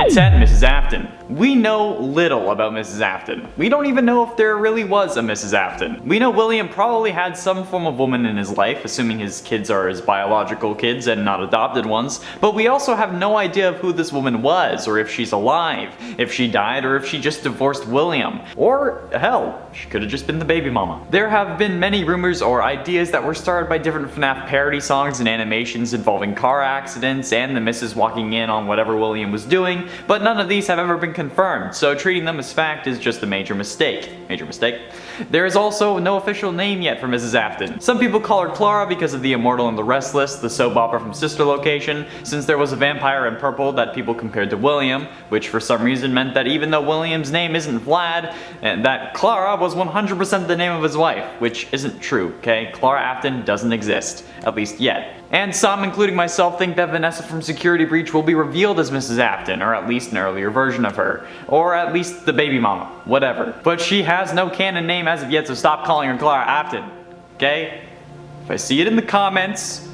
At 10, Mrs. Afton. We know little about Mrs. Afton. We don't even know if there really was a Mrs. Afton. We know William probably had some form of woman in his life, assuming his kids are his biological kids and not adopted ones, but we also have no idea of who this woman was, or if she's alive, if she died, or if she just divorced William. Or, hell, she could have just been the baby mama. There have been many rumors or ideas that were started by different FNAF parody songs and animations involving car accidents and the missus walking in on whatever William was doing, but none of these have ever been confirmed, so treating them as fact is just a major mistake. Major mistake. There is also no official name yet for Mrs. Afton. Some people call her Clara because of The Immortal and the Restless, the soap opera from Sister Location, since there was a vampire in purple that people compared to William, which for some reason meant that even though William's name isn't Vlad, and that Clara was 100% the name of his wife, which isn't true, okay? Clara Afton doesn't exist, at least yet. And some, including myself, think that Vanessa from Security Breach will be revealed as Mrs. Afton, or at least an earlier version of her. Or at least the baby mama. Whatever. But she has no canon name as of yet, so stop calling her Clara Afton. Okay? If I see it in the comments,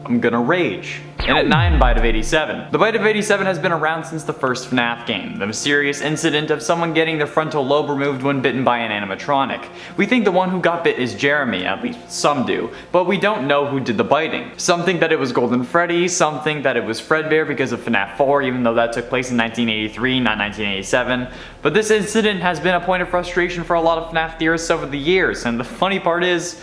I'm gonna rage. And at 9, Bite of 87. The Bite of 87 has been around since the first FNAF game, the mysterious incident of someone getting their frontal lobe removed when bitten by an animatronic. We think the one who got bit is Jeremy, at least some do, but we don't know who did the biting. Some think that it was Golden Freddy, some think that it was Fredbear because of FNAF 4, even though that took place in 1983, not 1987. But this incident has been a point of frustration for a lot of FNAF theorists over the years, and the funny part is,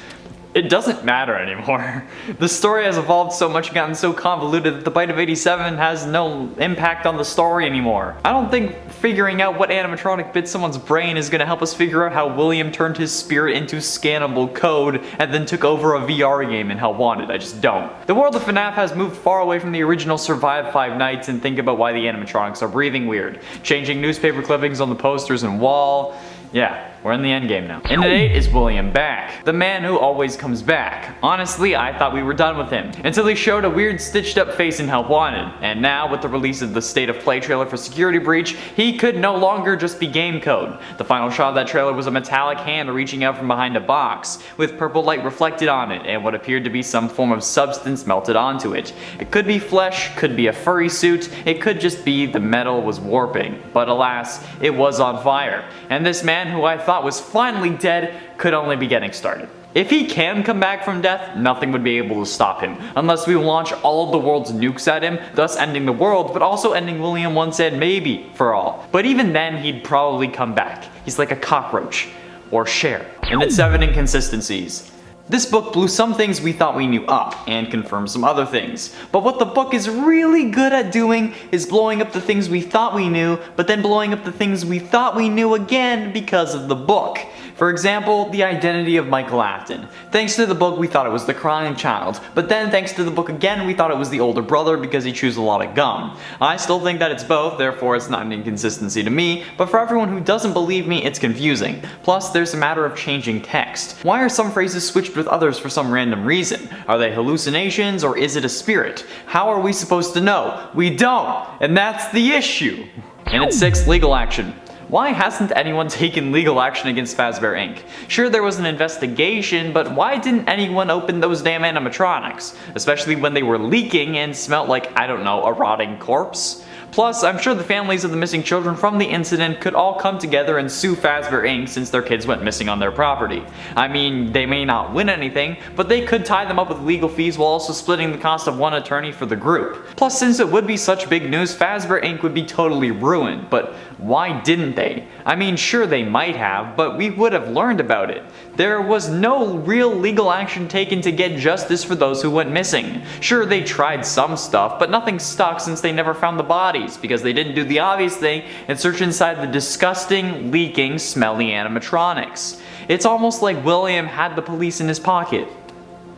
it doesn't matter anymore. The story has evolved so much and gotten so convoluted that the Bite of 87 has no impact on the story anymore. I don't think figuring out what animatronic bit someone's brain is gonna help us figure out how William turned his spirit into scannable code and then took over a VR game in Hell Wanted. I just don't. The world of FNAF has moved far away from the original Survive Five Nights and think about why the animatronics are breathing weird, changing newspaper clippings on the posters and wall. Yeah, we're in the endgame now. And at 8 is William back. The man who always comes back. Honestly, I thought we were done with him, until he showed a weird stitched up face in Help Wanted. And now, with the release of the State of Play trailer for Security Breach, he could no longer just be game code. The final shot of that trailer was a metallic hand reaching out from behind a box, with purple light reflected on it, and what appeared to be some form of substance melted onto it. It could be flesh, could be a furry suit, it could just be the metal was warping. But alas, it was on fire. And this man who I thought was finally dead could only be getting started. If he can come back from death, nothing would be able to stop him, unless we launch all of the world's nukes at him, thus ending the world, but also ending William once and maybe for all. But even then, he'd probably come back. He's like a cockroach. Or Cher. And at 7, inconsistencies. This book blew some things we thought we knew up, and confirmed some other things. But what the book is really good at doing is blowing up the things we thought we knew, but then blowing up the things we thought we knew again because of the book. For example, the identity of Michael Afton. Thanks to the book, we thought it was the crying child, but then thanks to the book again, we thought it was the older brother because he chews a lot of gum. I still think that it's both, therefore it's not an inconsistency to me, but for everyone who doesn't believe me, it's confusing. Plus, there's a matter of changing text. Why are some phrases switched with others for some random reason? Are they hallucinations or is it a spirit? How are we supposed to know? We don't, and that's the issue. And at 6, legal action. Why hasn't anyone taken legal action against Fazbear Inc? Sure, there was an investigation, but why didn't anyone open those damn animatronics? Especially when they were leaking and smelt like, I don't know, a rotting corpse? Plus, I'm sure the families of the missing children from the incident could all come together and sue Fazbear Inc. since their kids went missing on their property. I mean, they may not win anything, but they could tie them up with legal fees while also splitting the cost of one attorney for the group. Plus, since it would be such big news, Fazbear Inc. would be totally ruined, but why didn't they? I mean, sure they might have, but we would have learned about it. There was no real legal action taken to get justice for those who went missing. Sure, they tried some stuff, but nothing stuck since they never found the bodies, because they didn't do the obvious thing and search inside the disgusting, leaking, smelly animatronics. It's almost like William had the police in his pocket.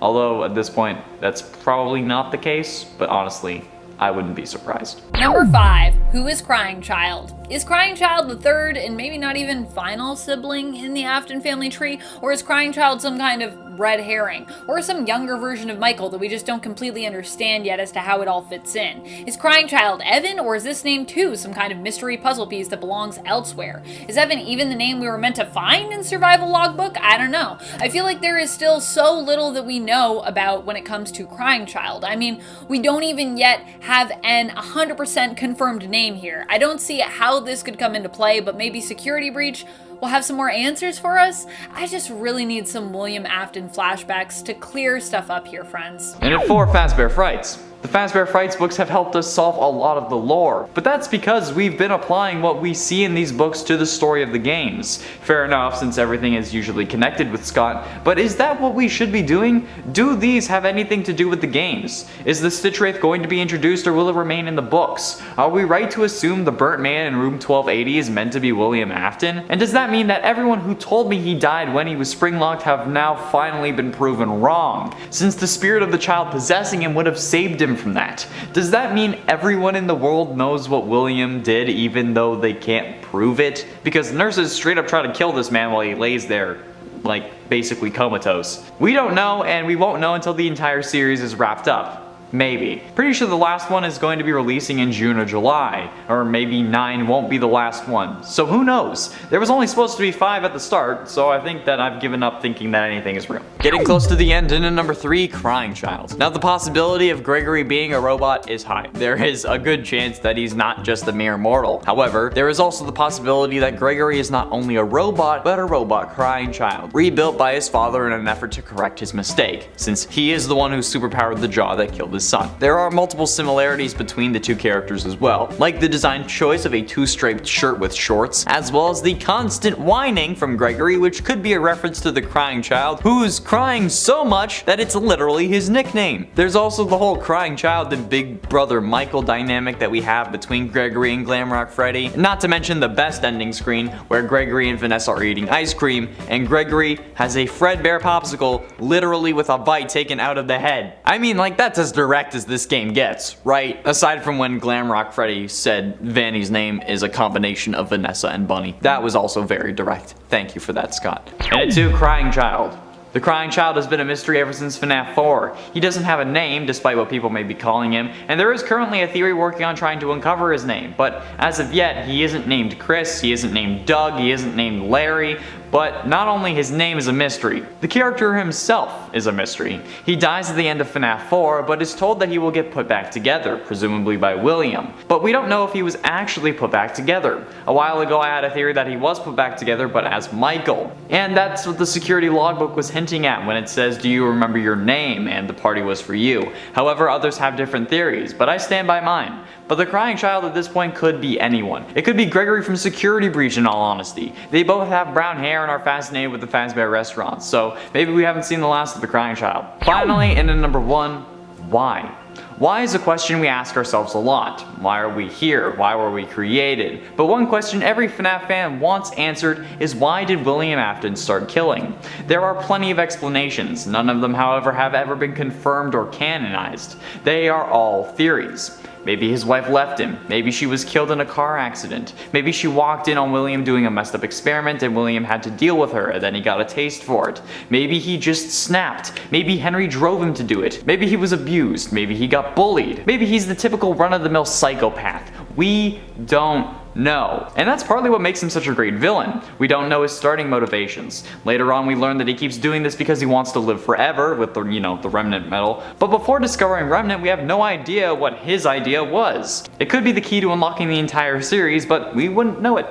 Although, at this point, that's probably not the case, but honestly, I wouldn't be surprised. Number 5. Who is Crying Child? Is Crying Child the third and maybe not even final sibling in the Afton family tree? Or is Crying Child some kind of red herring, or some younger version of Michael that we just don't completely understand yet as to how it all fits in? Is crying child Evan, or is this name too some kind of mystery puzzle piece that belongs elsewhere? Is Evan even the name we were meant to find in Survival Logbook? I don't know. I feel like there is still so little that we know about when it comes to crying child. I mean, we don't even yet have an 100% confirmed name here. I don't see how this could come into play, but maybe Security Breach will have some more answers for us. I just really need some William Afton flashbacks to clear stuff up here, friends. And at 4, Fazbear Frights. The Fazbear Frights books have helped us solve a lot of the lore, but that's because we've been applying what we see in these books to the story of the games. Fair enough, since everything is usually connected with Scott, but is that what we should be doing? Do these have anything to do with the games? Is the Stitch Wraith going to be introduced, or will it remain in the books? Are we right to assume the burnt man in room 1280 is meant to be William Afton? And does that mean that everyone who told me he died when he was spring-locked have now finally been proven wrong, since the spirit of the child possessing him would have saved him from that? Does that mean everyone in the world knows what William did even though they can't prove it? Because nurses straight up try to kill this man while he lays there, like, basically comatose. We don't know, and we won't know until the entire series is wrapped up. Maybe. Pretty sure the last one is going to be releasing in June or July, or maybe 9 won't be the last one, so who knows? There was only supposed to be 5 at the start, so I think that I've given up thinking that anything is real. Getting close to the end, and in number 3, Crying Child. Now the possibility of Gregory being a robot is high. There is a good chance that he's not just a mere mortal. However, there is also the possibility that Gregory is not only a robot, but a robot crying child, rebuilt by his father in an effort to correct his mistake, since he is the one who superpowered the jaw that killed his son. There are multiple similarities between the two characters as well, like the design choice of a 2-striped shirt with shorts, as well as the constant whining from Gregory, which could be a reference to the crying child, who's crying so much that it's literally his nickname. There's also the whole crying child and big brother Michael dynamic that we have between Gregory and Glamrock Freddy, not to mention the best ending screen where Gregory and Vanessa are eating ice cream, and Gregory has a Fredbear popsicle literally with a bite taken out of the head. I mean, like, that's as direct as this game gets, right? Aside from when Glamrock Freddy said Vanny's name is a combination of Vanessa and Bunny. That was also very direct. Thank you for that, Scott. And at 2, Crying Child. The Crying Child has been a mystery ever since FNAF 4. He doesn't have a name, despite what people may be calling him, and there is currently a theory working on trying to uncover his name, but as of yet, he isn't named Chris, he isn't named Doug, he isn't named Larry, but not only his name is a mystery, the character himself is a mystery. He dies at the end of FNAF 4, but is told that he will get put back together, presumably by William. But we don't know if he was actually put back together. A while ago I had a theory that he was put back together, but as Michael. And that's what the security logbook was hinting at when it says, "Do you remember your name?" and the party was for you. However, others have different theories, but I stand by mine. But the crying child at this point could be anyone. It could be Gregory from Security Breach, in all honesty. They both have brown hair and are fascinated with the Fazbear restaurants, so maybe we haven't seen the last of the crying child. Finally, and in number 1, why? Why is a question we ask ourselves a lot. Why are we here? Why were we created? But one question every FNAF fan wants answered is, why did William Afton start killing? There are plenty of explanations. None of them, however, have ever been confirmed or canonized. They are all theories. Maybe his wife left him. Maybe she was killed in a car accident. Maybe she walked in on William doing a messed up experiment and William had to deal with her and then he got a taste for it. Maybe he just snapped. Maybe Henry drove him to do it. Maybe he was abused. Maybe he got bullied. Maybe he's the typical run-of-the-mill psychopath. We don't know. And that's partly what makes him such a great villain. We don't know his starting motivations. Later on we learn that he keeps doing this because he wants to live forever with the, the Remnant medal. But before discovering Remnant, we have no idea what his idea was. It could be the key to unlocking the entire series, but we wouldn't know it.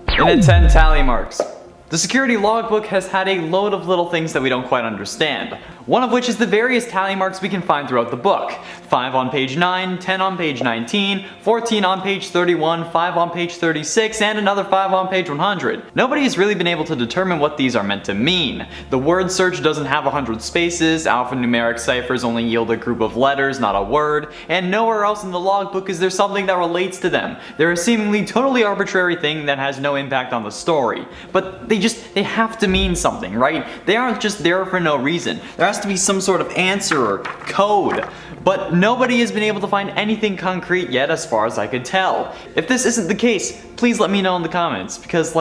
And then 10 tally marks. The security logbook has had a load of little things that we don't quite understand. One of which is the various tally marks we can find throughout the book. 5 on page 9, 10 on page 19, 14 on page 31, 5 on page 36, and another 5 on page 100. Nobody has really been able to determine what these are meant to mean. The word search doesn't have 100 spaces, alphanumeric ciphers only yield a group of letters, not a word, and nowhere else in the logbook is there something that relates to them. They're a seemingly totally arbitrary thing that has no impact on the story. But they have to mean something, right? They aren't just there for no reason. There has to be some sort of answer or code. But nobody has been able to find anything concrete yet as far as I could tell. If this isn't the case, please let me know in the comments, because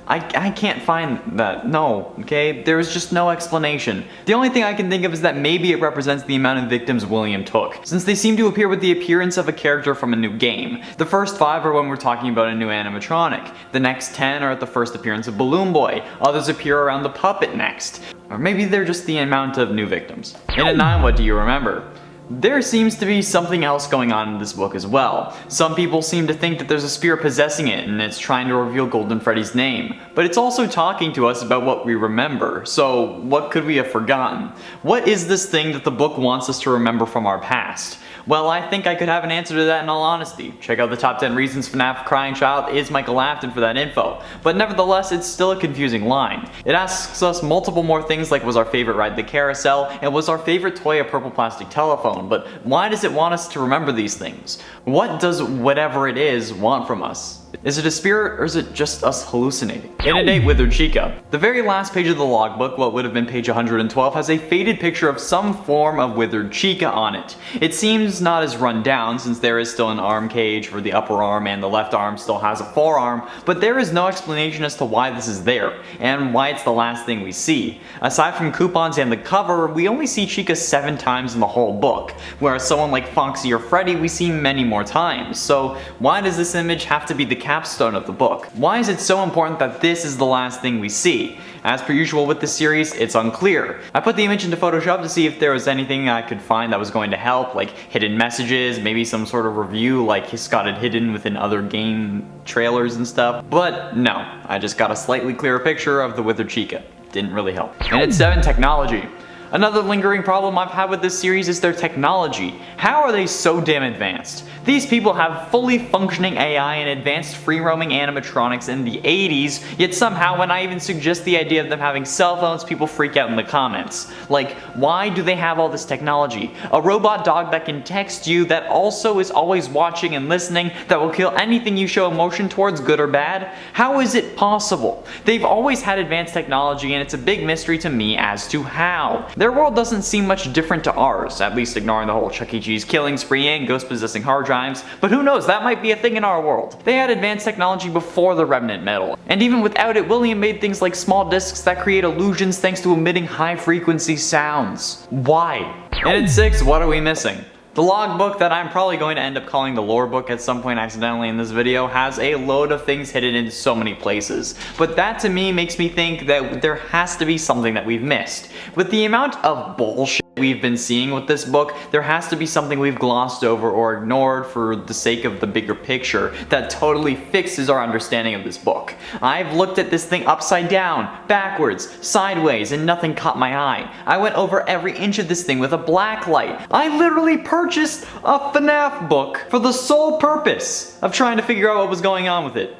I can't find that. No, okay? There is just no explanation. The only thing I can think of is that maybe it represents the amount of victims William took, since they seem to appear with the appearance of a character from a new game. The first 5 are when we're talking about a new animatronic. The next 10 are at the first appearance of Balloon Boy. Others appear around the puppet next. Or maybe they're just the amount of new victims. And at 9, what do you remember? There seems to be something else going on in this book as well. Some people seem to think that there's a spirit possessing it and it's trying to reveal Golden Freddy's name. But it's also talking to us about what we remember. So what could we have forgotten? What is this thing that the book wants us to remember from our past? Well, I think I could have an answer to that in all honesty. Check out the top 10 reasons FNAF Crying Child is Michael Afton for that info. But nevertheless, it's still a confusing line. It asks us multiple more things like was our favorite ride the carousel and was our favorite toy a purple plastic telephone. But why does it want us to remember these things? What does whatever it is want from us? Is it a spirit or is it just us hallucinating? In A Date with Chica. The very last page of the logbook, what would have been page 112, has a faded picture of some form of withered Chica on it. It seems not as run down since there is still an arm cage for the upper arm and the left arm still has a forearm, but there is no explanation as to why this is there and why it's the last thing we see. Aside from coupons and the cover, we only see Chica 7 times in the whole book, whereas someone like Foxy or Freddy we see many more times. So why does this image have to be the capstone of the book? Why is it so important that this is the last thing we see? As per usual with this series, it's unclear. I put the image into Photoshop to see if there was anything I could find that was going to help, like hidden messages, maybe some sort of review like he's got it hidden within other game trailers and stuff, but no, I just got a slightly clearer picture of the withered Chica. Didn't really help. And it's 7, technology. Another lingering problem I've had with this series is their technology. How are they so damn advanced? These people have fully functioning AI and advanced free-roaming animatronics in the 80s, yet somehow when I even suggest the idea of them having cell phones, people freak out in the comments. Like, why do they have all this technology? A robot dog that can text you, that also is always watching and listening, that will kill anything you show emotion towards, good or bad? How is it possible? They've always had advanced technology and it's a big mystery to me as to how. Their world doesn't seem much different to ours, at least ignoring the whole Chuck E. Cheese killing spree and ghost possessing hard drives, but who knows, that might be a thing in our world. They had advanced technology before the remnant metal, and even without it, William made things like small discs that create illusions thanks to emitting high frequency sounds. Why? And at 6, what are we missing? The logbook that I'm probably going to end up calling the lore book at some point accidentally in this video has a load of things hidden in so many places, but that to me makes me think that there has to be something that we've missed. With the amount of bullshit we've been seeing with this book, there has to be something we've glossed over or ignored for the sake of the bigger picture that totally fixes our understanding of this book. I've looked at this thing upside down, backwards, sideways, and nothing caught my eye. I went over every inch of this thing with a black light. I literally purchased a FNAF book for the sole purpose of trying to figure out what was going on with it.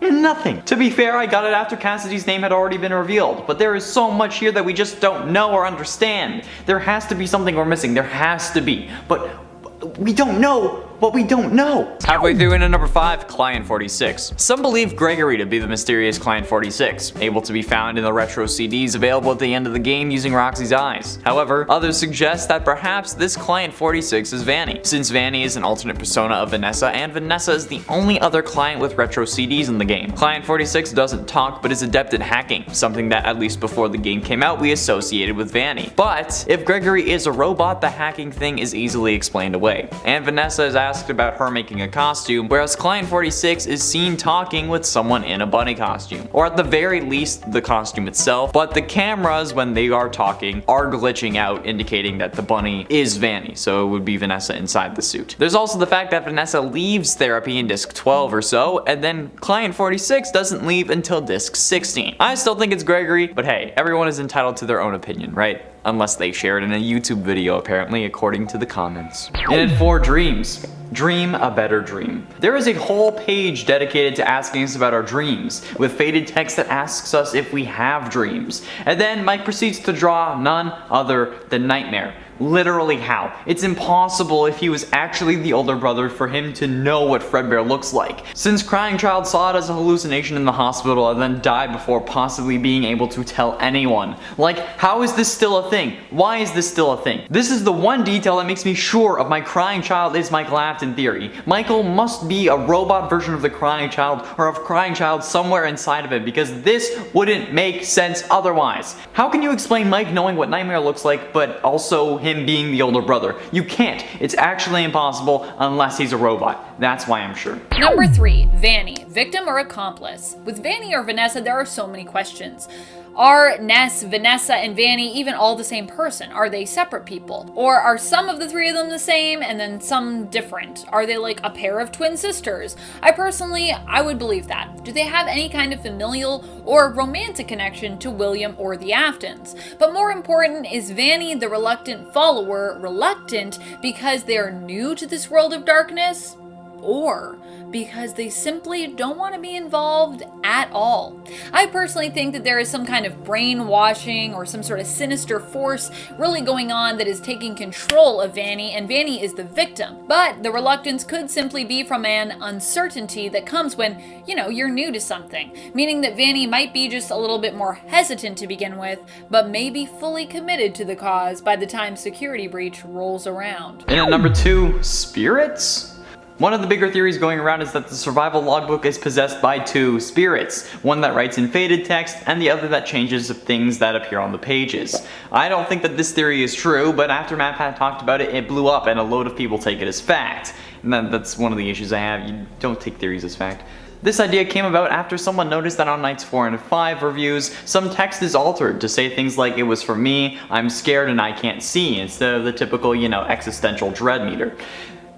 And nothing. To be fair, I got it after Cassidy's name had already been revealed, but there is so much here that we just don't know or understand. There has to be something we're missing. There has to be. But we don't know what we don't know. Halfway through into number 5, Client 46. Some believe Gregory to be the mysterious Client 46, able to be found in the retro CDs available at the end of the game using Roxy's eyes. However, others suggest that perhaps this Client 46 is Vanny, since Vanny is an alternate persona of Vanessa, and Vanessa is the only other client with retro CDs in the game. Client 46 doesn't talk, but is adept at hacking, something that at least before the game came out we associated with Vanny. But if Gregory is a robot, the hacking thing is easily explained away, and Vanessa is asked about her making a costume, whereas Client 46 is seen talking with someone in a bunny costume, or at the very least the costume itself, but the cameras when they are talking are glitching out, indicating that the bunny is Vanny, so it would be Vanessa inside the suit. There's also the fact that Vanessa leaves therapy in disc 12 or so, and then Client 46 doesn't leave until disc 16. I still think it's Gregory, but hey, everyone is entitled to their own opinion, right? Unless they share it in a YouTube video apparently, according to the comments. And at 4, dreams. Dream a better dream. There is a whole page dedicated to asking us about our dreams, with faded text that asks us if we have dreams. And then Mike proceeds to draw none other than Nightmare. Literally how? It's impossible if he was actually the older brother for him to know what Fredbear looks like, since Crying Child saw it as a hallucination in the hospital and then died before possibly being able to tell anyone. Like, how is this still a thing? Why is this still a thing? This is the one detail that makes me sure of my Crying Child is Michael Afton Afton theory. Michael must be a robot version of the crying child, or of crying child somewhere inside of it, because this wouldn't make sense otherwise. How can you explain Mike knowing what Nightmare looks like, but also him being the older brother? You can't. It's actually impossible unless he's a robot. That's why I'm sure. Number 3, Vanny, victim or accomplice? With Vanny or Vanessa, there are so many questions. Are Ness, Vanessa, and Vanny even all the same person? Are they separate people? Or are some of the three of them the same and then some different? Are they like a pair of twin sisters? I would believe that. Do they have any kind of familial or romantic connection to William or the Aftons? But more important, is Vanny the reluctant follower reluctant because they are new to this world of darkness? Or because they simply don't want to be involved at all? I personally think that there is some kind of brainwashing or some sort of sinister force really going on that is taking control of Vanny, and Vanny is the victim. But the reluctance could simply be from an uncertainty that comes when, you're new to something, meaning that Vanny might be just a little bit more hesitant to begin with, but may be fully committed to the cause by the time security breach rolls around. And at number 2, spirits? One of the bigger theories going around is that the survival logbook is possessed by 2 spirits, one that writes in faded text and the other that changes things that appear on the pages. I don't think that this theory is true, but after Matt had talked about it, it blew up and a load of people take it as fact. And that's one of the issues I have. You don't take theories as fact. This idea came about after someone noticed that on Nights 4 and 5 reviews, some text is altered to say things like, "It was for me, I'm scared and I can't see," instead of the typical, existential dread meter.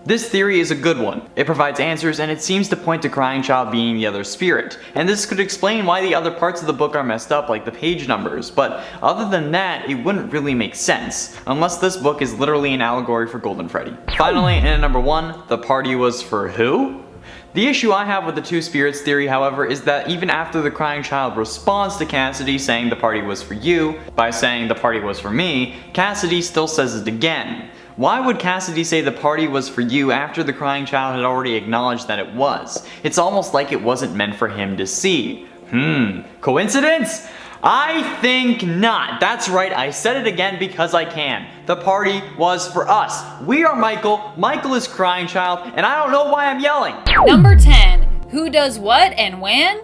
This theory is a good one. It provides answers and it seems to point to Crying Child being the other spirit. And this could explain why the other parts of the book are messed up, like the page numbers, but other than that, it wouldn't really make sense, unless this book is literally an allegory for Golden Freddy. Finally, and at number 1, the party was for who? The issue I have with the 2 spirits theory, however, is that even after the crying child responds to Cassidy saying the party was for you, by saying the party was for me, Cassidy still says it again. Why would Cassidy say the party was for you after the crying child had already acknowledged that it was? It's almost like it wasn't meant for him to see. Coincidence? I think not. That's right, I said it again because I can. The party was for us. We are Michael, Michael is Crying Child, and I don't know why I'm yelling. Number 10, who does what and when?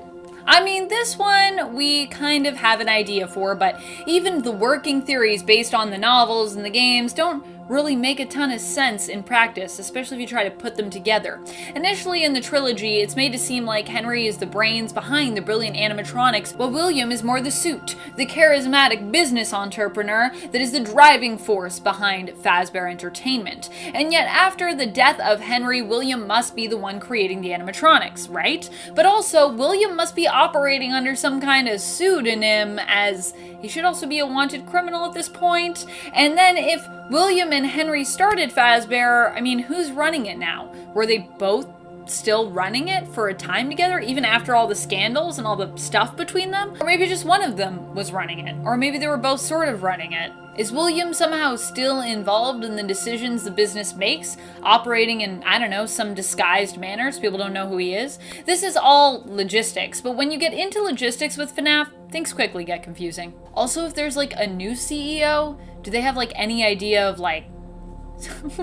This one we kind of have an idea for, but even the working theories based on the novels and the games don't really make a ton of sense in practice, especially if you try to put them together. Initially in the trilogy, it's made to seem like Henry is the brains behind the brilliant animatronics, while William is more the suit, the charismatic business entrepreneur that is the driving force behind Fazbear Entertainment. And yet after the death of Henry, William must be the one creating the animatronics, right? But also, William must be operating under some kind of pseudonym, as he should also be a wanted criminal at this point. And then if William and Henry started Fazbear, who's running it now? Were they both still running it for a time together, even after all the scandals and all the stuff between them? Or maybe just one of them was running it. Or maybe they were both sort of running it. Is William somehow still involved in the decisions the business makes, operating in, some disguised manner so people don't know who he is? This is all logistics, but when you get into logistics with FNAF, things quickly get confusing. Also, if there's a new CEO, do they have any idea of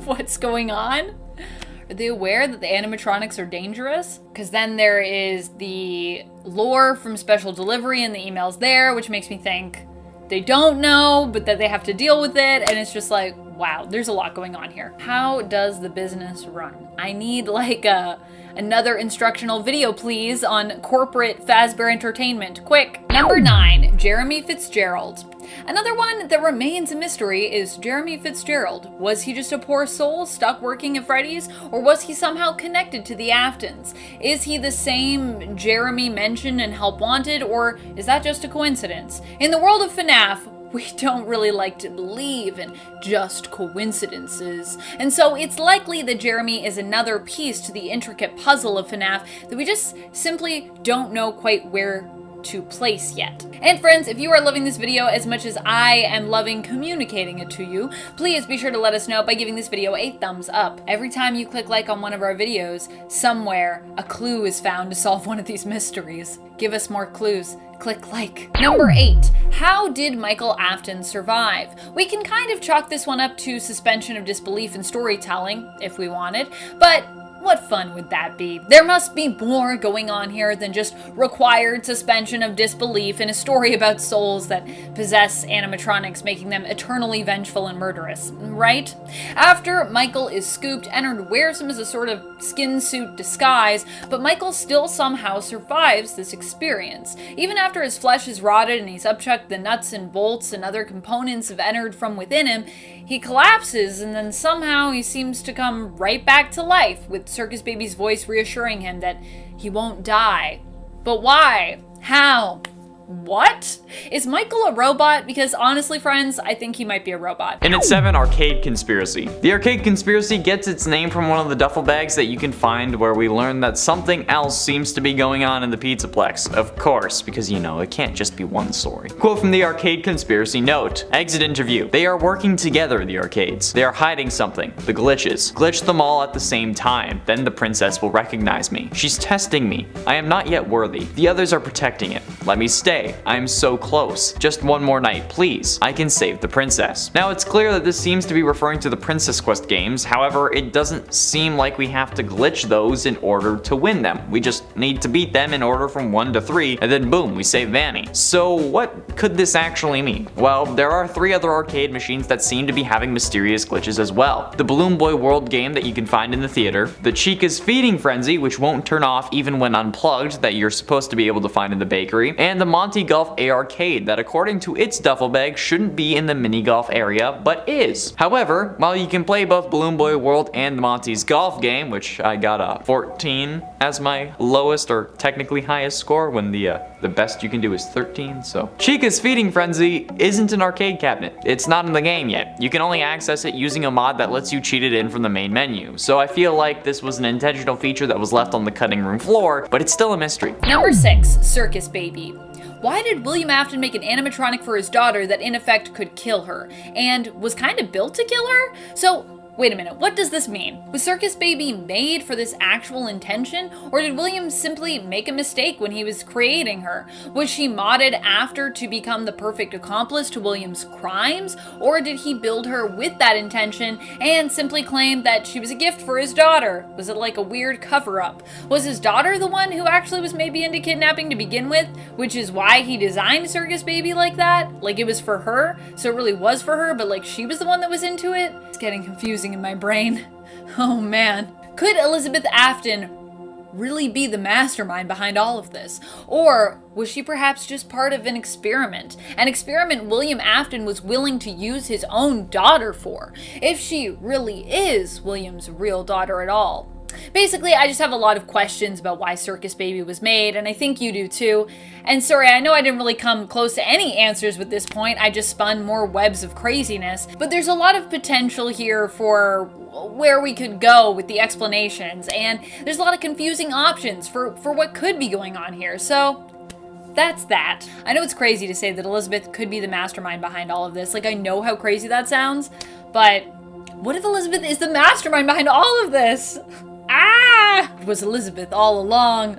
what's going on? Are they aware that the animatronics are dangerous? Because then there is the lore from Special Delivery and the emails there, which makes me think they don't know, but that they have to deal with it, and it's just wow, there's a lot going on here. How does the business run? I need another instructional video, please, on corporate Fazbear Entertainment. Quick. Number 9, Jeremy Fitzgerald. Another one that remains a mystery is Jeremy Fitzgerald. Was he just a poor soul stuck working at Freddy's, or was he somehow connected to the Aftons? Is he the same Jeremy mentioned in Help Wanted, or is that just a coincidence? In the world of FNAF, we don't really like to believe in just coincidences. And so it's likely that Jeremy is another piece to the intricate puzzle of FNAF that we just simply don't know quite where to place yet. And friends, if you are loving this video as much as I am loving communicating it to you, please be sure to let us know by giving this video a thumbs up. Every time you click like on one of our videos, somewhere a clue is found to solve one of these mysteries. Give us more clues. Click like. Number 8. How did Michael Afton survive? We can kind of chalk this one up to suspension of disbelief in storytelling, if we wanted, but what fun would that be? There must be more going on here than just required suspension of disbelief in a story about souls that possess animatronics, making them eternally vengeful and murderous, right? After Michael is scooped, Ennard wears him as a sort of skin suit disguise, but Michael still somehow survives this experience. Even after his flesh is rotted and he's upchucked the nuts and bolts and other components of Ennard from within him, he collapses and then somehow he seems to come right back to life, with Circus Baby's voice reassuring him that he won't die. But why? How? What? Is Michael a robot? Because honestly, friends, I think he might be a robot. And at 7, Arcade Conspiracy. The Arcade Conspiracy gets its name from one of the duffel bags that you can find where we learn that something else seems to be going on in the Pizzaplex. Of course, because you know, it can't just be one story. Quote from the Arcade Conspiracy note, exit interview. They are working together, the arcades. They are hiding something, the glitches. Glitch them all at the same time. Then the princess will recognize me. She's testing me. I am not yet worthy. The others are protecting it. Let me stay. I'm so close. Just one more night, please. I can save the princess. Now, it's clear that this seems to be referring to the Princess Quest games. However, it doesn't seem like we have to glitch those in order to win them. We just need to beat them in order from 1 to 3, and then boom, we save Vanny. So what could this actually mean? Well, there are 3 other arcade machines that seem to be having mysterious glitches as well. The Balloon Boy World game that you can find in the theater, the Chica's Feeding Frenzy, which won't turn off even when unplugged, that you're supposed to be able to find in the bakery, and the Monty Golf A-Arcade that, according to its duffel bag, shouldn't be in the mini golf area, but is. However, while you can play both Balloon Boy World and Monty's golf game, which I got a 14 as my lowest or technically highest score, when the best you can do is 13, so. Chica's Feeding Frenzy isn't an arcade cabinet. It's not in the game yet. You can only access it using a mod that lets you cheat it in from the main menu. So I feel like this was an intentional feature that was left on the cutting room floor, but it's still a mystery. Number 6, Circus Baby. Why did William Afton make an animatronic for his daughter that in effect could kill her, and was kind of built to kill her? So, wait a minute, what does this mean? Was Circus Baby made for this actual intention, or did William simply make a mistake when he was creating her? Was she modded after to become the perfect accomplice to William's crimes, or did he build her with that intention and simply claim that she was a gift for his daughter? Was it like a weird cover-up? Was his daughter the one who actually was maybe into kidnapping to begin with, which is why he designed Circus Baby like that? Like it was for her, so it really was for her, but like she was the one that was into it? It's getting confusing in my brain. Oh man. Could Elizabeth Afton really be the mastermind behind all of this? Or was she perhaps just part of an experiment? An experiment William Afton was willing to use his own daughter for, if she really is William's real daughter at all. Basically, I just have a lot of questions about why Circus Baby was made, and I think you do too. And sorry, I know I didn't really come close to any answers with this point, I just spun more webs of craziness, but there's a lot of potential here for where we could go with the explanations, and there's a lot of confusing options for what could be going on here, so that's that. I know it's crazy to say that Elizabeth could be the mastermind behind all of this, like I know how crazy that sounds, but what if Elizabeth is the mastermind behind all of this? Ah! It was Elizabeth all along.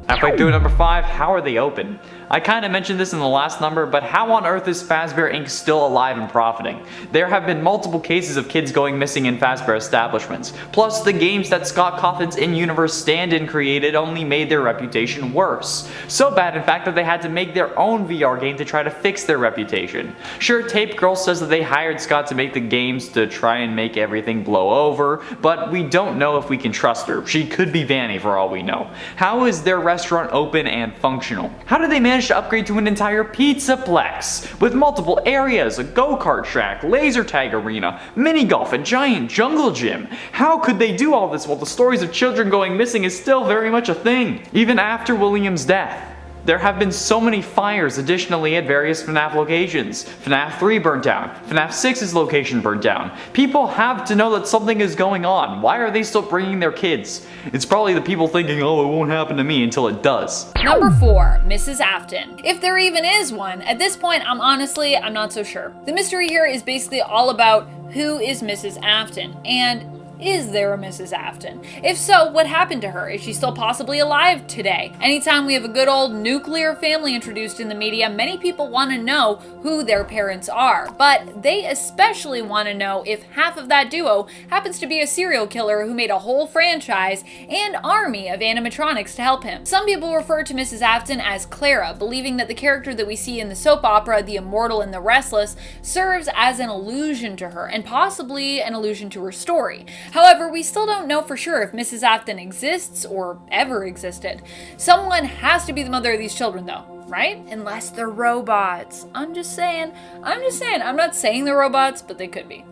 Halfway through number 5, how are they open? I kinda mentioned this in the last number, but how on earth is Fazbear Inc. still alive and profiting? There have been multiple cases of kids going missing in Fazbear establishments. Plus, the games that Scott Cawthon's in-universe stand-in created only made their reputation worse. So bad, in fact, that they had to make their own VR game to try to fix their reputation. Sure, Tape Girl says that they hired Scott to make the games to try and make everything blow over, but we don't know if we can trust her. She could be Vanny for all we know. How is their restaurant open and functional? How did they manage to upgrade to an entire pizzaplex with multiple areas, a go-kart track, laser tag arena, mini golf, a giant jungle gym? How could they do all this while the stories of children going missing is still very much a thing, even after William's death? There have been so many fires additionally at various FNAF locations. FNAF 3 burnt down. FNAF 6's location burnt down. People have to know that something is going on. Why are they still bringing their kids? It's probably the people thinking, oh, it won't happen to me until it does. Number 4, Mrs. Afton. If there even is one, at this point I'm not so sure. The mystery here is basically all about who is Mrs. Afton, and is there a Mrs. Afton? If so, what happened to her? Is she still possibly alive today? Anytime we have a good old nuclear family introduced in the media, many people want to know who their parents are. But they especially want to know if half of that duo happens to be a serial killer who made a whole franchise and army of animatronics to help him. Some people refer to Mrs. Afton as Clara, believing that the character that we see in the soap opera, The Immortal and the Restless, serves as an allusion to her, and possibly an allusion to her story. However, we still don't know for sure if Mrs. Afton exists or ever existed. Someone has to be the mother of these children though, right? Unless they're robots. I'm just saying. I'm not saying they're robots, but they could be.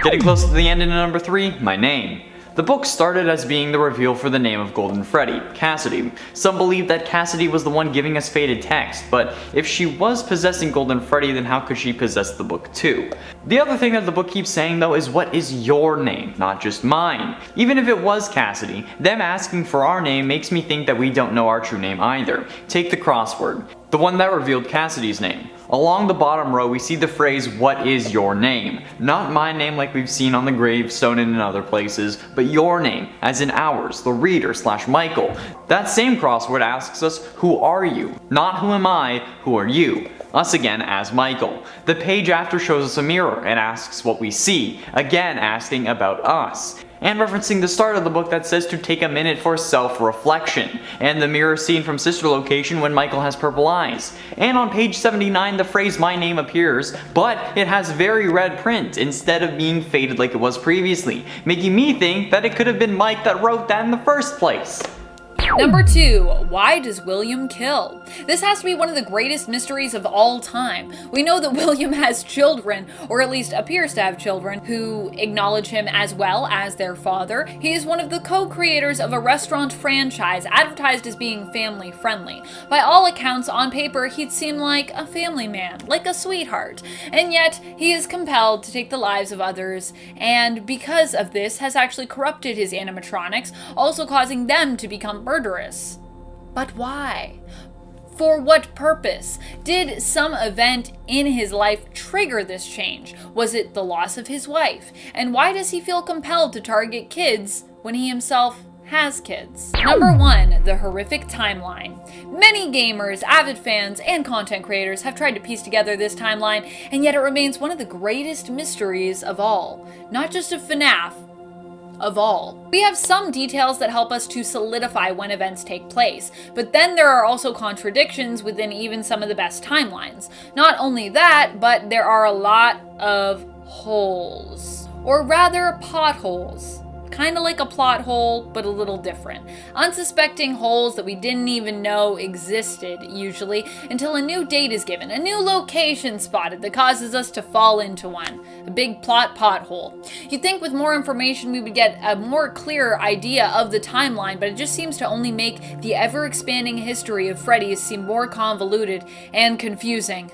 Getting close to the end in number 3, my name. The book started as being the reveal for the name of Golden Freddy, Cassidy. Some believe that Cassidy was the one giving us faded text, but if she was possessing Golden Freddy, then how could she possess the book too? The other thing that the book keeps saying though is, what is your name, not just mine? Even if it was Cassidy, them asking for our name makes me think that we don't know our true name either. Take the crossword, the one that revealed Cassidy's name. Along the bottom row we see the phrase, what is your name? Not my name like we've seen on the gravestone and in other places, but your name, as in ours, the reader / Michael. That same crossword asks us, who are you? Not who am I, who are you? Us again as Michael. The page after shows us a mirror and asks what we see, again asking about us. And referencing the start of the book that says to take a minute for self-reflection, and the mirror scene from Sister Location when Michael has purple eyes. And on page 79 the phrase my name appears, but it has very red print instead of being faded like it was previously, making me think that it could have been Mike that wrote that in the first place. Number 2, why does William kill? This has to be one of the greatest mysteries of all time. We know that William has children, or at least appears to have children, who acknowledge him as well as their father. He is one of the co-creators of a restaurant franchise advertised as being family friendly. By all accounts, on paper, he'd seem like a family man, like a sweetheart. And yet, he is compelled to take the lives of others, and because of this, has actually corrupted his animatronics, also causing them to become murderous. But why? For what purpose? Did some event in his life trigger this change? Was it the loss of his wife? And why does he feel compelled to target kids when he himself has kids? Number 1, the horrific timeline. Many gamers, avid fans, and content creators have tried to piece together this timeline, and yet it remains one of the greatest mysteries of all. Not just of FNAF, of all. We have some details that help us to solidify when events take place, but then there are also contradictions within even some of the best timelines. Not only that, but there are a lot of holes, or rather potholes. Kinda like a plot hole, but a little different. Unsuspecting holes that we didn't even know existed, usually, until a new date is given, a new location spotted that causes us to fall into one. A big plot pothole. You'd think with more information we would get a more clearer idea of the timeline, but it just seems to only make the ever-expanding history of Freddy seem more convoluted and confusing.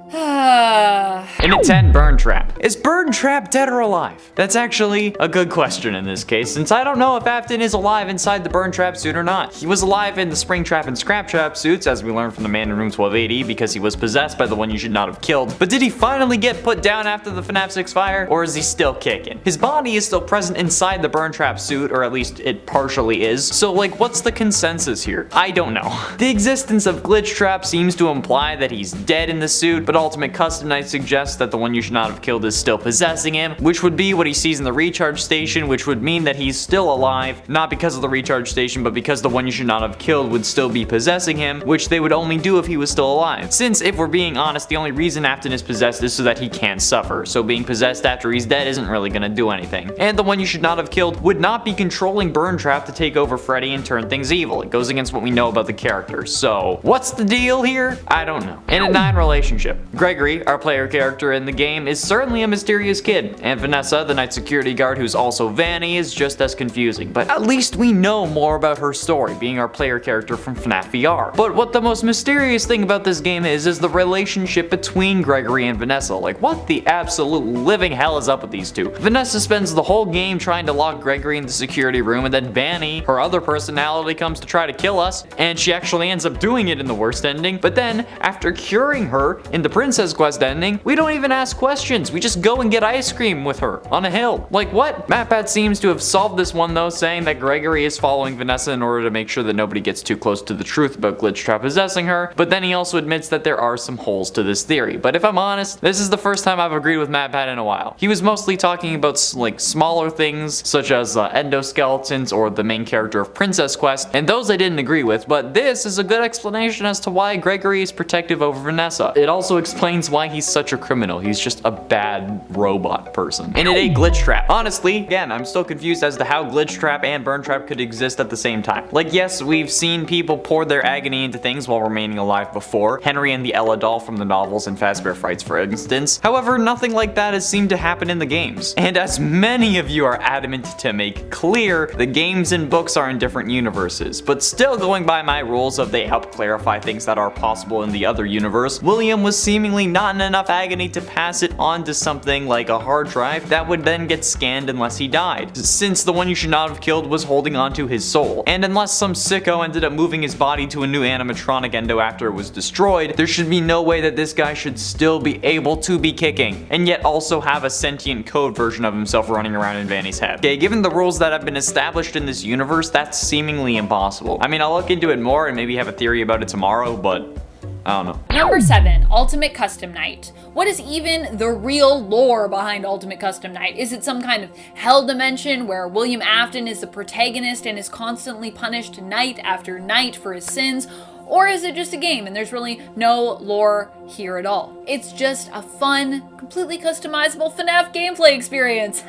In a 10, Burn Trap. Is Burn Trap dead or alive? That's actually a good question in this case, since I don't know if Afton is alive inside the Burn Trap suit or not. He was alive in the Spring Trap and Scrap Trap suits, as we learned from the man in room 1280, because he was possessed by the one you should not have killed. But did he finally get put down after the FNAF 6 fire, or is he still kicking? His body is still present inside the Burn Trap suit, or at least it partially is, so like what's the consensus here? I don't know. The existence of Glitch Trap seems to imply that he's dead in the suit, but Ultimate Custom Night suggests that the one you should not have killed is still possessing him, which would be what he sees in the recharge station, which would mean that he's still alive, not because of the recharge station, but because the one you should not have killed would still be possessing him, which they would only do if he was still alive. Since, if we're being honest, the only reason Afton is possessed is so that he can't suffer, so being possessed after he's dead isn't really gonna do anything. And the one you should not have killed would not be controlling Burn Trap to take over Freddy and turn things evil. It goes against what we know about the character. So, what's the deal here? I don't know. In a 9, relationship. Gregory, our player character in the game, is certainly a mysterious kid, and Vanessa, the night security guard who's also Vanny, is just as confusing, but at least we know more about her story, being our player character from FNAF VR. But what the most mysterious thing about this game is the relationship between Gregory and Vanessa. Like, what the absolute living hell is up with these two? Vanessa spends the whole game trying to lock Gregory in the security room, and then Vanny, her other personality, comes to try to kill us, and she actually ends up doing it in the worst ending. But then, after curing her in the Princess Quest ending, we don't even ask questions. We just go and get ice cream with her on a hill. Like, what? MatPat seems to have solved this one though, saying that Gregory is following Vanessa in order to make sure that nobody gets too close to the truth about Glitchtrap possessing her, but then he also admits that there are some holes to this theory. But if I'm honest, this is the first time I've agreed with MatPat in a while. He was mostly talking about like smaller things such as endoskeletons or the main character of Princess Quest, and those I didn't agree with, but this is a good explanation as to why Gregory is protective over Vanessa. It also explains why he's such a criminal. He's just a bad robot person. And it ain't Glitchtrap. Honestly, again, I'm still confused as to how Glitchtrap and Burntrap could exist at the same time. Like, yes, we've seen people pour their agony into things while remaining alive before. Henry and the Ella doll from the novels and Fazbear Frights, for instance. However, nothing like that has seemed to happen in the games. And as many of you are adamant to make clear, the games and books are in different universes. But still going by my rules of they help clarify things that are possible in the other universe, William was seemingly not in enough agony to pass it on to something like a hard drive that would then get scanned unless he died, since the one you should not have killed was holding onto his soul. And unless some sicko ended up moving his body to a new animatronic endo after it was destroyed, there should be no way that this guy should still be able to be kicking, and yet also have a sentient code version of himself running around in Vanny's head. Okay, given the rules that have been established in this universe, that's seemingly impossible. I mean, I'll look into it more and maybe have a theory about it tomorrow, but I don't know. Number 7, Ultimate Custom Night. What is even the real lore behind Ultimate Custom Night? Is it some kind of hell dimension where William Afton is the protagonist and is constantly punished night after night for his sins? Or is it just a game and there's really no lore here at all? It's just a fun, completely customizable FNAF gameplay experience.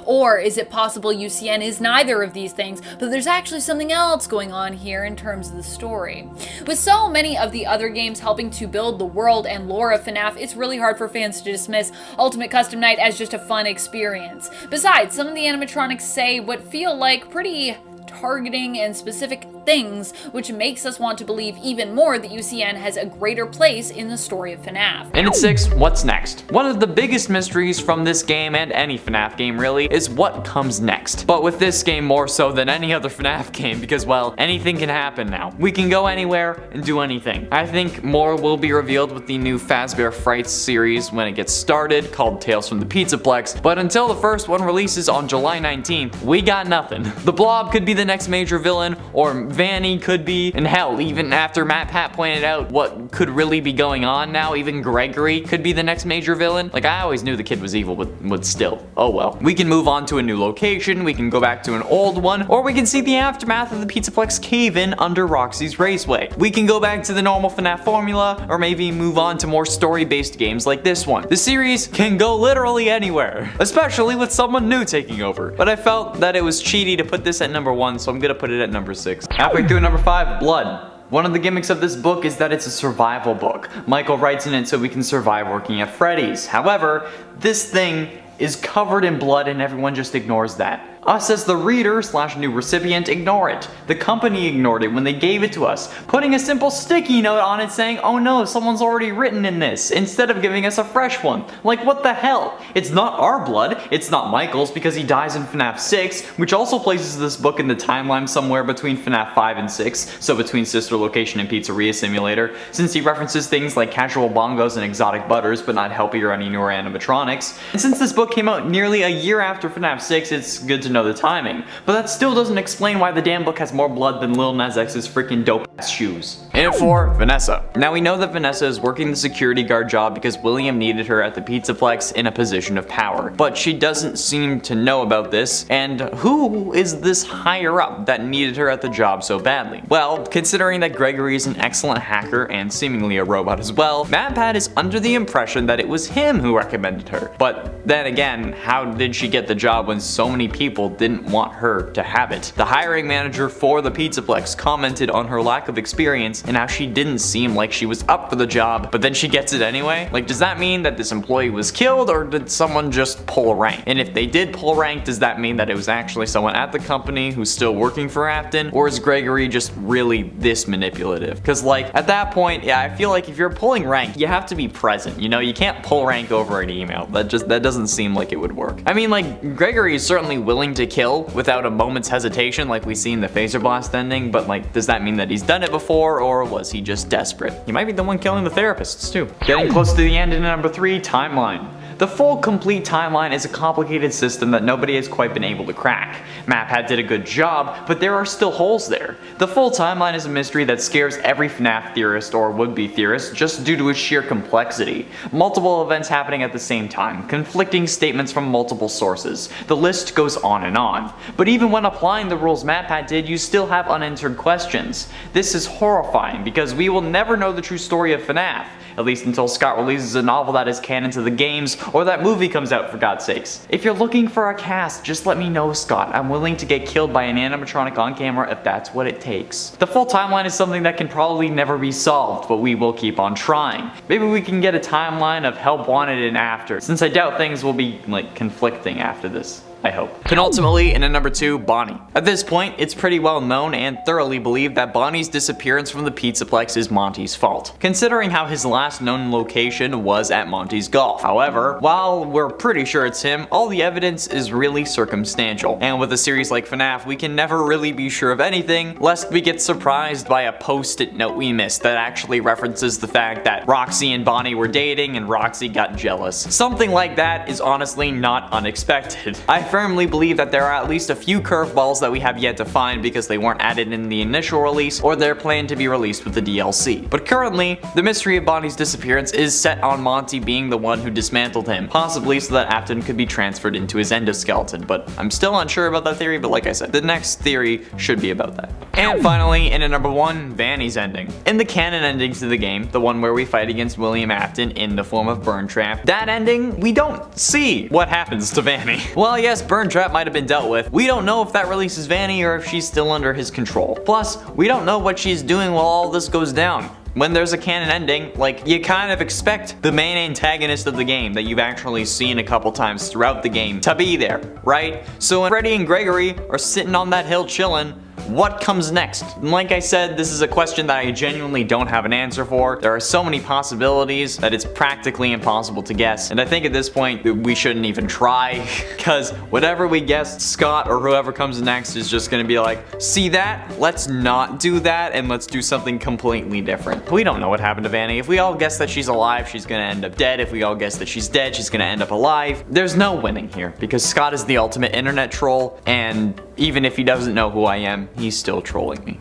Or is it possible UCN is neither of these things, but there's actually something else going on here in terms of the story? With so many of the other games helping to build the world and lore of FNAF, it's really hard for fans to dismiss Ultimate Custom Night as just a fun experience. Besides, some of the animatronics say what feel like pretty targeting and specific things, which makes us want to believe even more that UCN has a greater place in the story of FNAF. And at 6, what's next? One of the biggest mysteries from this game, and any FNAF game really, is what comes next. But with this game more so than any other FNAF game, because well, anything can happen now. We can go anywhere and do anything. I think more will be revealed with the new Fazbear Frights series when it gets started, called Tales from the Pizzaplex, but until the first one releases on July 19th, we got nothing. The Blob could be the next major villain, or Vanny could be, and hell, even after MatPat pointed out what could really be going on now, even Gregory could be the next major villain. Like, I always knew the kid was evil, but still, oh well. We can move on to a new location, we can go back to an old one, or we can see the aftermath of the Pizzaplex cave-in under Roxy's Raceway. We can go back to the normal FNAF formula, or maybe move on to more story-based games like this one. The series can go literally anywhere, especially with someone new taking over. But I felt that it was cheaty to put this at number 1, so I'm gonna put it at number 6. Halfway through number 5, Blood. One of the gimmicks of this book is that it's a survival book. Michael writes in it so we can survive working at Freddy's. However, this thing is covered in blood and everyone just ignores that. Us as the reader / new recipient ignore it. The company ignored it when they gave it to us, putting a simple sticky note on it saying, oh no, someone's already written in this, instead of giving us a fresh one. Like, what the hell? It's not our blood, it's not Michael's because he dies in FNAF 6, which also places this book in the timeline somewhere between FNAF 5 and 6, so between Sister Location and Pizzeria Simulator, since he references things like casual bongos and exotic butters, but not Helpy or any newer animatronics. And since this book came out nearly a year after FNAF 6, it's good to know the timing, but that still doesn't explain why the damn book has more blood than Lil Nas X's freaking dope ass shoes. And at 4, Vanessa. Now we know that Vanessa is working the security guard job because William needed her at the Pizzaplex in a position of power, but she doesn't seem to know about this, and who is this higher up that needed her at the job so badly? Well, considering that Gregory is an excellent hacker and seemingly a robot as well, MatPat is under the impression that it was him who recommended her. But then again, how did she get the job when so many people people didn't want her to have it. The hiring manager for the Pizzaplex commented on her lack of experience and how she didn't seem like she was up for the job, but then she gets it anyway. Like, does that mean that this employee was killed, or did someone just pull rank? And if they did pull rank, does that mean that it was actually someone at the company who's still working for Afton, or is Gregory just really this manipulative? Because like, at that point, yeah, I feel like if you're pulling rank, you have to be present, you know? You can't pull rank over an email. That doesn't seem like it would work. I mean, like, Gregory is certainly willing to kill without a moment's hesitation like we see in the phaser blast ending, but like, does that mean that he's done it before, or was he just desperate? He might be the one killing the therapists too. Getting close to the end in number 3, timeline. The full complete timeline is a complicated system that nobody has quite been able to crack. MapPad did a good job, but there are still holes there. The full timeline is a mystery that scares every FNAF theorist or would-be theorist just due to its sheer complexity. Multiple events happening at the same time, conflicting statements from multiple sources. The list goes on and on. But even when applying the rules MapPad did, you still have unanswered questions. This is horrifying because we will never know the true story of FNAF. At least until Scott releases a novel that is canon to the games, or that movie comes out, for God's sakes. If you're looking for a cast, just let me know, Scott. I'm willing to get killed by an animatronic on camera if that's what it takes. The full timeline is something that can probably never be solved, but we will keep on trying. Maybe we can get a timeline of Help Wanted and After, since I doubt things will be, like, conflicting after this. I hope. Penultimately, in at number 2, Bonnie. At this point, it's pretty well known and thoroughly believed that Bonnie's disappearance from the Pizzaplex is Monty's fault, considering how his last known location was at Monty's Golf. However, while we're pretty sure it's him, all the evidence is really circumstantial, and with a series like FNAF, we can never really be sure of anything, lest we get surprised by a post-it note we missed that actually references the fact that Roxy and Bonnie were dating and Roxy got jealous. Something like that is honestly not unexpected. I firmly believe that there are at least a few curveballs that we have yet to find because they weren't added in the initial release or they're planned to be released with the DLC. But currently, the mystery of Bonnie's disappearance is set on Monty being the one who dismantled him, possibly so that Afton could be transferred into his endoskeleton, but I'm still unsure about that theory, but like I said, the next theory should be about that. And finally, in at number 1, Vanny's ending. In the canon endings of the game, the one where we fight against William Afton in the form of Burn Trap, that ending, we don't see what happens to Vanny. Well, yes, Burn Trap might have been dealt with. We don't know if that releases Vanny or if she's still under his control. Plus, we don't know what she's doing while all this goes down. When there's a canon ending, like, you kind of expect the main antagonist of the game that you've actually seen a couple times throughout the game to be there, right? So when Freddy and Gregory are sitting on that hill chilling, what comes next? And like I said, this is a question that I genuinely don't have an answer for. There are so many possibilities that it's practically impossible to guess. And I think at this point, we shouldn't even try, because whatever we guess, Scott or whoever comes next is just gonna be like, see that? Let's not do that, and let's do something completely different. We don't know what happened to Vanny. If we all guess that she's alive, she's gonna end up dead. If we all guess that she's dead, she's gonna end up alive. There's no winning here, because Scott is the ultimate internet troll, and even if he doesn't know who I am, he's still trolling me.